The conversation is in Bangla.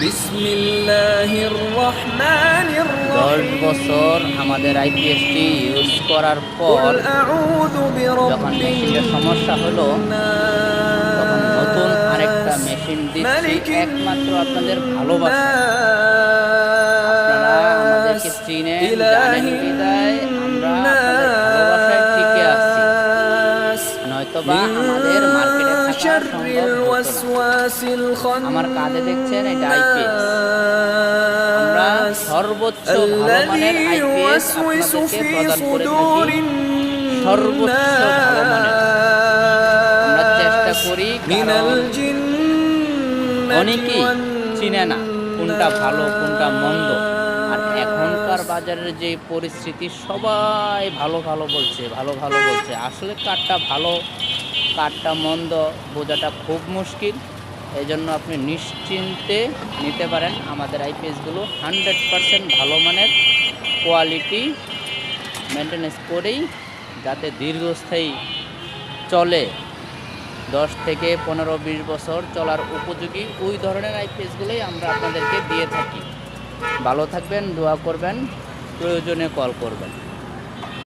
বিসমিল্লাহির রহমানির 10 রহিম। বছর আমাদের আইপিএসটি ইউজ করার পর কুল আউযু যখন বিরাব্বিন মেশিনের সমস্যা হলো, তখন নতুন আরেকটা নাস, মেশিন দিচ্ছি মালিকিন একমাত্র আপনাদের ভালোবাসায়। আপনারা নাস, আমাদেরকে চিনেন, জানেন ইলাহিন বিদায় আমরা আপনাদের ভালোবাসায় টিকে আছি, নাস, নয়তোবা মিন আমাদের মার্কেটে থাকা সম্ভব শাররিল হতো না। ওয়াসওয়াসিল আমার কাঁধে দেখছেন এটা আইপিএস। আমরা খান্নাস, সর্বোচ্চ ভালো আল্লাযী মানের আইপিএস ইউওয়াসওয়িসু আপনাদেরকে ফি প্রদান করে থাকি, সুদুরিন সর্বোচ্চ ভালো মানের। আমরা চেষ্টা নাস, করি, মিনাল কারণ জিন্নাতি অনেকেই ওয়ান চিনে না কোনটা ভালো কোনটা মন্দ। আর এখনকার নাস। বাজারের যে পরিস্থিতি, সবাই ভালো ভালো বলছে, ভালো ভালো বলছে। আসলে কারটা ভালো কারটা মন্দ বোঝাটা খুব মুশকিল। এই জন্য আপনি নিশ্চিন্তে নিতে পারেন আমাদের আইপিএসগুলো। 100% ভালো মানের কোয়ালিটি মেনটেনেন্স করেই, যাতে দীর্ঘস্থায়ী চলে, 10 থেকে 15-20 বছর চলার উপযোগী ওই ধরনের আইপিএসগুলোই আমরা আপনাদেরকে দিয়ে থাকি। ভালো থাকবেন, দোয়া করবেন, প্রয়োজনে কল করবেন।